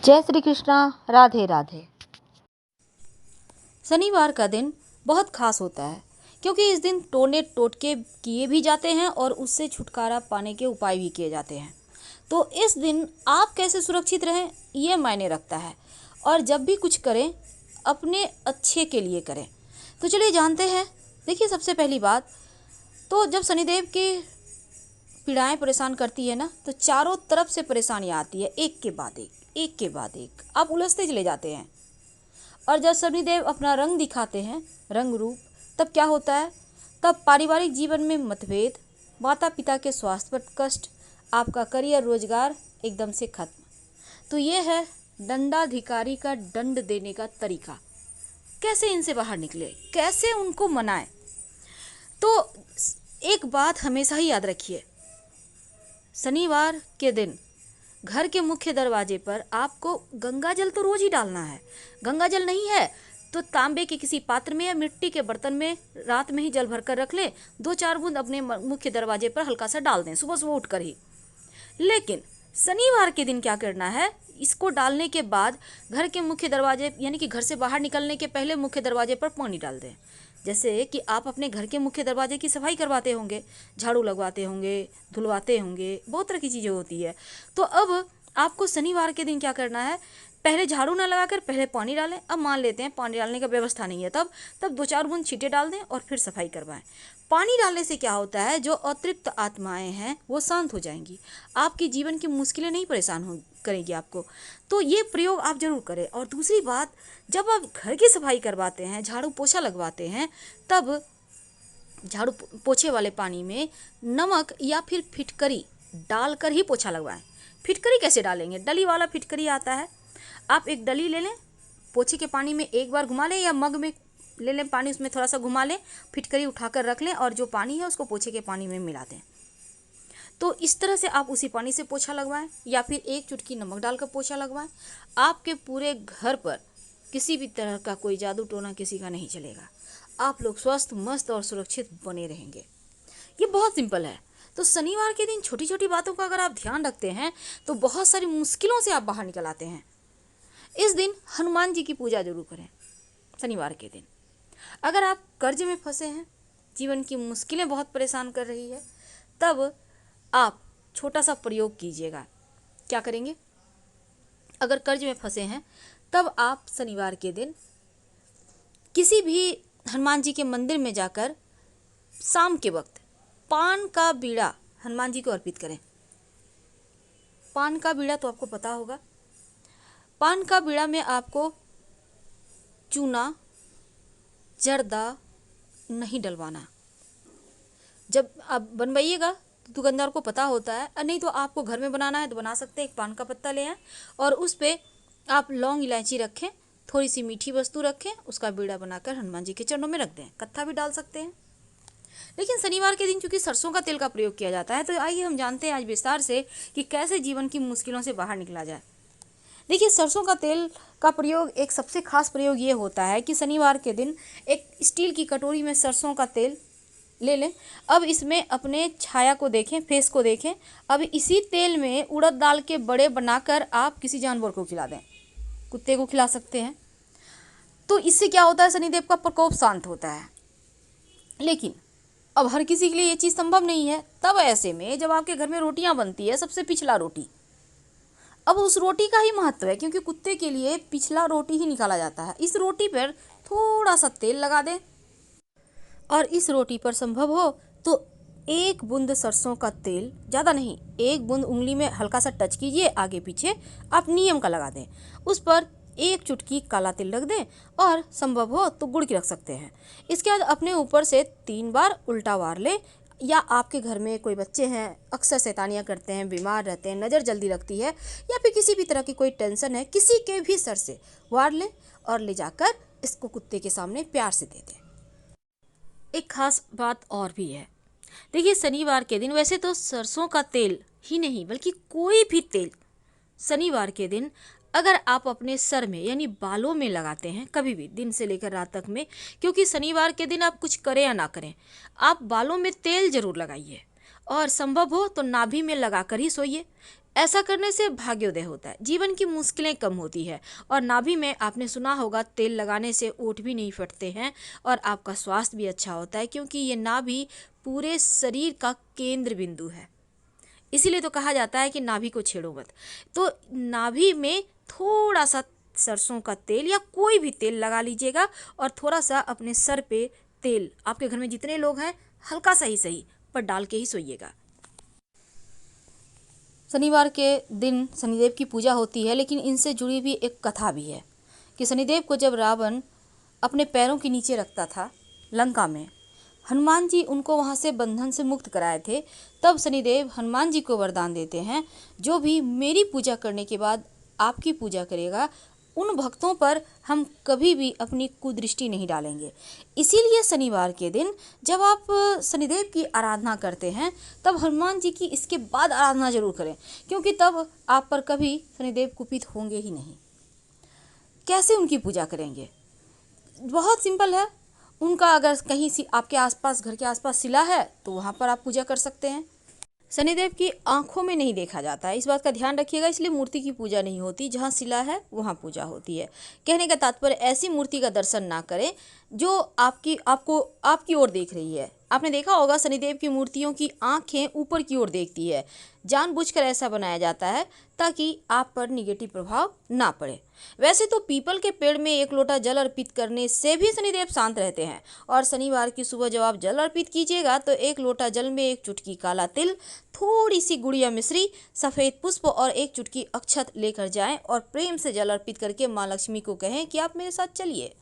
जय श्री कृष्णा। राधे राधे। शनिवार का दिन बहुत खास होता है क्योंकि इस दिन टोने टोटके किए भी जाते हैं और उससे छुटकारा पाने के उपाय भी किए जाते हैं। तो इस दिन आप कैसे सुरक्षित रहें ये मायने रखता है, और जब भी कुछ करें अपने अच्छे के लिए करें। तो चलिए जानते हैं। देखिए, सबसे पहली बात तो जब शनिदेव की पीड़ाएं परेशान करती है ना, तो चारों तरफ से परेशानियां आती है, एक के बाद एक के बाद एक, आप उलझते चले जाते हैं। और जब शनिदेव अपना रंग दिखाते हैं, रंग रूप, तब क्या होता है? तब पारिवारिक जीवन में मतभेद, माता पिता के स्वास्थ्य पर कष्ट, आपका करियर रोजगार एकदम से खत्म। तो ये है दंडाधिकारी का दंड देने का तरीका। कैसे इनसे बाहर निकले, कैसे उनको मनाएं? तो एक बात हमेशा ही याद रखिए, शनिवार के दिन घर के मुख्य दरवाजे पर आपको गंगा जल तो रोज ही डालना है। गंगा जल नहीं है तो तांबे के किसी पात्र में या मिट्टी के बर्तन में रात में ही जल भरकर रख ले, 2-4 बूंद अपने मुख्य दरवाजे पर हल्का सा डाल दें सुबह सुबह उठकर ही। लेकिन शनिवार के दिन क्या करना है, इसको डालने के बाद घर के मुख्य दरवाजे यानी कि घर से बाहर निकलने के पहले मुख्य दरवाजे पर पानी डाल दें। जैसे कि आप अपने घर के मुख्य दरवाजे की सफाई करवाते होंगे, झाड़ू लगवाते होंगे, धुलवाते होंगे, बहुत तरह की चीज़ें होती है। तो अब आपको शनिवार के दिन क्या करना है, पहले झाड़ू ना लगाकर पहले पानी डालें। अब मान लेते हैं पानी डालने का व्यवस्था नहीं है, तब 2-4 बूंद छींटे डाल दें और फिर सफाई करवाएं। पानी डालने से क्या होता है, जो अतृप्त आत्माएं हैं वो शांत हो जाएंगी, आपकी जीवन की मुश्किलें नहीं परेशान हो करेगी आपको। तो ये प्रयोग आप जरूर करें। और दूसरी बात, जब आप घर की सफाई करवाते हैं, झाड़ू पोछा लगवाते हैं, तब झाड़ू पोछे वाले पानी में नमक या फिर फिटकरी डालकर ही पोछा लगवाएं। फिटकरी कैसे डालेंगे? डली वाला फिटकरी आता है, आप एक डली ले लें, पोछे के पानी में एक बार घुमा लें, या मग में ले लें पानी, उसमें थोड़ा सा घुमा लें, फिटकरी उठाकर रख लें और जो पानी है उसको पोछे के पानी में मिला दें। तो इस तरह से आप उसी पानी से पोछा लगवाएं, या फिर एक चुटकी नमक डालकर पोछा लगवाएं। आपके पूरे घर पर किसी भी तरह का कोई जादू टोना किसी का नहीं चलेगा। आप लोग स्वस्थ, मस्त और सुरक्षित बने रहेंगे। ये बहुत सिंपल है। तो शनिवार के दिन छोटी छोटी बातों का अगर आप ध्यान रखते हैं तो बहुत सारी मुश्किलों से आप बाहर निकल आते हैं। इस दिन हनुमान जी की पूजा जरूर करें। शनिवार के दिन अगर आप कर्ज में फंसे हैं, जीवन की मुश्किलें बहुत परेशान कर रही है, तब आप छोटा सा प्रयोग कीजिएगा। क्या करेंगे? अगर कर्ज में फंसे हैं तब आप शनिवार के दिन किसी भी हनुमान जी के मंदिर में जाकर शाम के वक्त पान का बीड़ा हनुमान जी को अर्पित करें। पान का बीड़ा तो आपको पता होगा। पान का बीड़ा में आपको चूना, जर्दा नहीं डलवाना। जब आप बनवाइएगा तो दुकानदार को पता होता है, नहीं तो आपको घर में बनाना है तो बना सकते हैं। एक पान का पत्ता ले आए और उस पर आप लौंग इलायची रखें, थोड़ी सी मीठी वस्तु रखें, उसका बीड़ा बनाकर हनुमान जी के चरणों में रख दें। कत्था भी डाल सकते हैं। लेकिन शनिवार के दिन चूंकि सरसों का तेल का प्रयोग किया जाता है, तो आइए हम जानते हैं आज विस्तार से कि कैसे जीवन की मुश्किलों से बाहर निकला जाए। देखिए, सरसों का तेल का प्रयोग एक सबसे खास प्रयोग ये होता है कि शनिवार के दिन एक स्टील की कटोरी में सरसों का तेल ले लें। अब इसमें अपने छाया को देखें, फेस को देखें। अब इसी तेल में उड़द दाल के बड़े बनाकर आप किसी जानवर को खिला दें, कुत्ते को खिला सकते हैं। तो इससे क्या होता है, शनिदेव का प्रकोप शांत होता है। लेकिन अब हर किसी के लिए ये चीज़ संभव नहीं है। तब ऐसे में जब आपके घर में रोटियां बनती है, सबसे पिछला रोटी, अब उस रोटी का ही महत्व है क्योंकि कुत्ते के लिए पिछला रोटी ही निकाला जाता है। इस रोटी पर थोड़ा सा तेल लगा दें और इस रोटी पर संभव हो तो 1 बूंद सरसों का तेल, ज़्यादा नहीं, 1 बूंद उंगली में हल्का सा टच कीजिए, आगे पीछे आप नियम का लगा दें। उस पर 1 चुटकी काला तिल रख दें और संभव हो तो गुड़ की रख सकते हैं। इसके बाद अपने ऊपर से 3 बार उल्टा वार लें। या आपके घर में कोई बच्चे हैं, अक्सर शैतानियाँ करते हैं, बीमार रहते हैं, नज़र जल्दी लगती है, या फिर किसी भी तरह की कोई टेंशन है, किसी के भी सर से वार लें और ले जाकर इसको कुत्ते के सामने प्यार से दे दें। एक खास बात और भी है। देखिए, शनिवार के दिन वैसे तो सरसों का तेल ही नहीं बल्कि कोई भी तेल शनिवार के दिन अगर आप अपने सर में यानी बालों में लगाते हैं, कभी भी दिन से लेकर रात तक में, क्योंकि शनिवार के दिन आप कुछ करें या ना करें, आप बालों में तेल जरूर लगाइए और संभव हो तो नाभि में लगाकर ही सोइए। ऐसा करने से भाग्योदय होता है, जीवन की मुश्किलें कम होती है और नाभि में आपने सुना होगा तेल लगाने से ओंठ भी नहीं फटते हैं और आपका स्वास्थ्य भी अच्छा होता है, क्योंकि ये नाभि पूरे शरीर का केंद्र बिंदु है। इसीलिए तो कहा जाता है कि नाभि को छेड़ो मत। तो नाभि में थोड़ा सा सरसों का तेल या कोई भी तेल लगा लीजिएगा और थोड़ा सा अपने सर पे तेल, आपके घर में जितने लोग हैं हल्का सा ही सही पर डाल के ही सोइएगा। शनिवार के दिन शनिदेव की पूजा होती है, लेकिन इनसे जुड़ी भी एक कथा भी है कि शनिदेव को जब रावण अपने पैरों के नीचे रखता था लंका में, हनुमान जी उनको वहाँ से बंधन से मुक्त कराए थे। तब शनिदेव हनुमान जी को वरदान देते हैं, जो भी मेरी पूजा करने के बाद आपकी पूजा करेगा उन भक्तों पर हम कभी भी अपनी कुदृष्टि नहीं डालेंगे। इसीलिए शनिवार के दिन जब आप शनिदेव की आराधना करते हैं तब हनुमान जी की इसके बाद आराधना जरूर करें, क्योंकि तब आप पर कभी शनिदेव कुपित होंगे ही नहीं। कैसे उनकी पूजा करेंगे? बहुत सिंपल है। उनका अगर कहीं आपके आसपास, घर के आसपास शिला है तो वहाँ पर आप पूजा कर सकते हैं। शनिदेव की आंखों में नहीं देखा जाता है, इस बात का ध्यान रखिएगा, इसलिए मूर्ति की पूजा नहीं होती। जहाँ शिला है वहाँ पूजा होती है। कहने का तात्पर्य ऐसी मूर्ति का दर्शन ना करें जो आपकी ओर देख रही है। आपने देखा होगा शनिदेव की मूर्तियों की आंखें ऊपर की ओर देखती है, जानबूझकर ऐसा बनाया जाता है ताकि आप पर निगेटिव प्रभाव ना पड़े। वैसे तो पीपल के पेड़ में 1 लोटा जल अर्पित करने से भी शनिदेव शांत रहते हैं, और शनिवार की सुबह जब आप जल अर्पित कीजिएगा तो 1 लोटा जल में 1 चुटकी काला तिल, थोड़ी सी गुड़िया मिश्री, सफ़ेद पुष्प और 1 चुटकी अक्षत लेकर जाएं और प्रेम से जल अर्पित करके माँ लक्ष्मी को कहें कि आप मेरे साथ चलिए।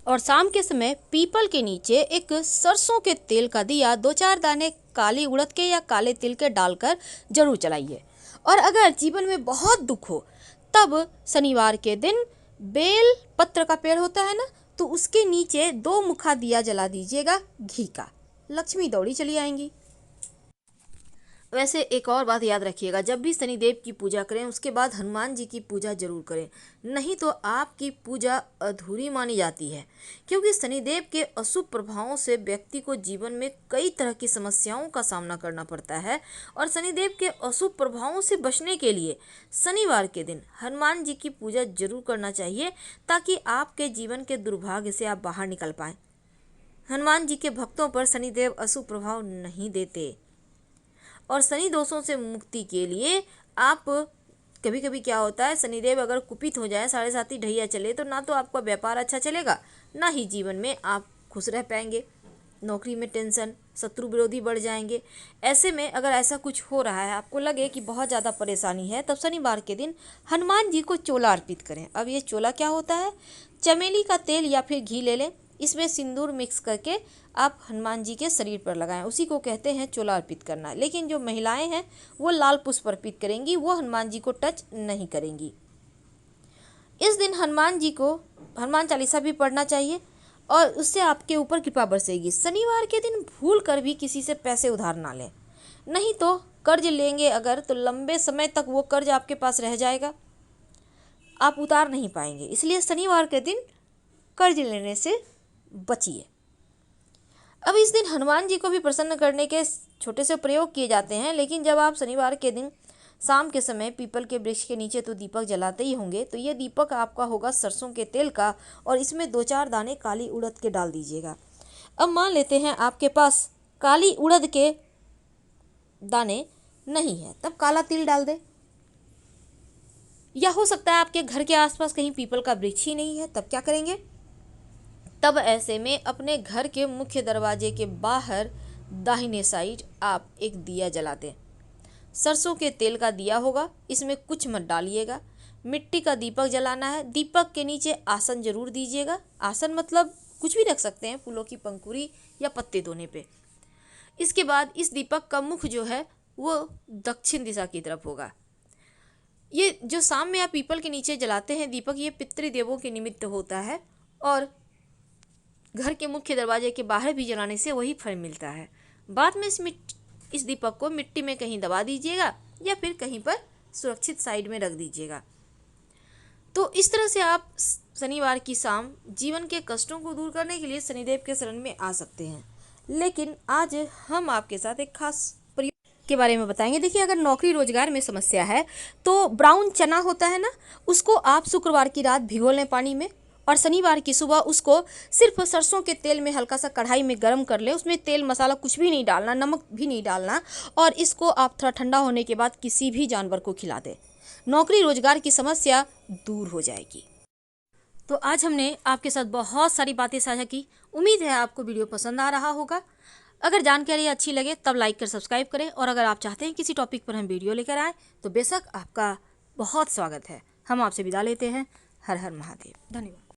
और शाम के समय पीपल के नीचे एक सरसों के तेल का दिया 2-4 दाने काली उड़द के या काले तिल के डालकर जरूर जलाइए। और अगर जीवन में बहुत दुख हो तब शनिवार के दिन बेल पत्र का पेड़ होता है ना, तो उसके नीचे 2 मुखा दिया जला दीजिएगा घी का, लक्ष्मी दौड़ी चली आएंगी। वैसे एक और बात याद रखिएगा, जब भी शनिदेव की पूजा करें उसके बाद हनुमान जी की पूजा जरूर करें, नहीं तो आपकी पूजा अधूरी मानी जाती है। क्योंकि शनिदेव के अशुभ प्रभावों से व्यक्ति को जीवन में कई तरह की समस्याओं का सामना करना पड़ता है, और शनिदेव के अशुभ प्रभावों से बचने के लिए शनिवार के दिन हनुमान जी की पूजा जरूर करना चाहिए, ताकि आपके जीवन के दुर्भाग्य से आप बाहर निकल पाएँ। हनुमान जी के भक्तों पर शनिदेव अशुभ प्रभाव नहीं देते। और शनि दोषों से मुक्ति के लिए आप, कभी कभी क्या होता है, शनिदेव अगर कुपित हो जाए, 7.5 ढैया चले, तो ना तो आपका व्यापार अच्छा चलेगा, ना ही जीवन में आप खुश रह पाएंगे। नौकरी में टेंशन, शत्रु विरोधी बढ़ जाएंगे। ऐसे में अगर ऐसा कुछ हो रहा है, आपको लगे कि बहुत ज़्यादा परेशानी है, तब शनिवार के दिन हनुमान जी को चोला अर्पित करें। अब ये चोला क्या होता है? चमेली का तेल या फिर घी ले लें, इसमें सिंदूर मिक्स करके आप हनुमान जी के शरीर पर लगाएं, उसी को कहते हैं चोला अर्पित करना। लेकिन जो महिलाएं हैं वो लाल पुष्प अर्पित करेंगी, वो हनुमान जी को टच नहीं करेंगी। इस दिन हनुमान जी को हनुमान चालीसा भी पढ़ना चाहिए और उससे आपके ऊपर कृपा बरसेगी। शनिवार के दिन भूल कर भी किसी से पैसे उधार ना लें, नहीं तो कर्ज लेंगे अगर तो लंबे समय तक वो कर्ज आपके पास रह जाएगा, आप उतार नहीं पाएंगे। इसलिए शनिवार के दिन कर्ज लेने से बचिए। अब इस दिन हनुमान जी को भी प्रसन्न करने के छोटे से प्रयोग किए जाते हैं, लेकिन जब आप शनिवार के दिन शाम के समय पीपल के वृक्ष के नीचे तो दीपक जलाते ही होंगे, तो ये दीपक आपका होगा सरसों के तेल का, और इसमें 2-4 दाने काली उड़द के डाल दीजिएगा। अब मान लेते हैं आपके पास काली उड़द के दाने नहीं है, तब काला तिल डाल दे। या हो सकता है आपके घर के आसपास कहीं पीपल का वृक्ष ही नहीं है, तब क्या करेंगे? तब ऐसे में अपने घर के मुख्य दरवाजे के बाहर दाहिने साइड आप एक दिया जला दें। सरसों के तेल का दिया होगा, इसमें कुछ मत डालिएगा। मिट्टी का दीपक जलाना है। दीपक के नीचे आसन जरूर दीजिएगा। आसन मतलब कुछ भी रख सकते हैं, फूलों की पंखुड़ी या पत्ते धोने पे। इसके बाद इस दीपक का मुख जो है वो दक्षिण दिशा की तरफ होगा। ये जो शाम में आप पीपल के नीचे जलाते हैं दीपक, ये पितृदेवों के निमित्त होता है, और घर के मुख्य दरवाजे के बाहर भी जलाने से वही फल मिलता है। बाद में इस दीपक को मिट्टी में कहीं दबा दीजिएगा या फिर कहीं पर सुरक्षित साइड में रख दीजिएगा। तो इस तरह से आप शनिवार की शाम जीवन के कष्टों को दूर करने के लिए शनिदेव के शरण में आ सकते हैं। लेकिन आज हम आपके साथ एक खास के बारे में बताएंगे। देखिए, अगर नौकरी रोजगार में समस्या है तो ब्राउन चना होता है ना, उसको आप शुक्रवार की रात भिगो लें पानी में, और शनिवार की सुबह उसको सिर्फ सरसों के तेल में हल्का सा कढ़ाई में गर्म कर ले, उसमें तेल मसाला कुछ भी नहीं डालना, नमक भी नहीं डालना, और इसको आप थोड़ा ठंडा होने के बाद किसी भी जानवर को खिला दें। नौकरी रोजगार की समस्या दूर हो जाएगी। तो आज हमने आपके साथ बहुत सारी बातें साझा की। उम्मीद है आपको वीडियो पसंद आ रहा होगा। अगर जानकारी अच्छी लगे तब लाइक कर सब्सक्राइब करें, और अगर आप चाहते हैं किसी टॉपिक पर हम वीडियो लेकर आएँ तो बेशक आपका बहुत स्वागत है। हम आपसे विदा लेते हैं। हर हर महादेव। धन्यवाद।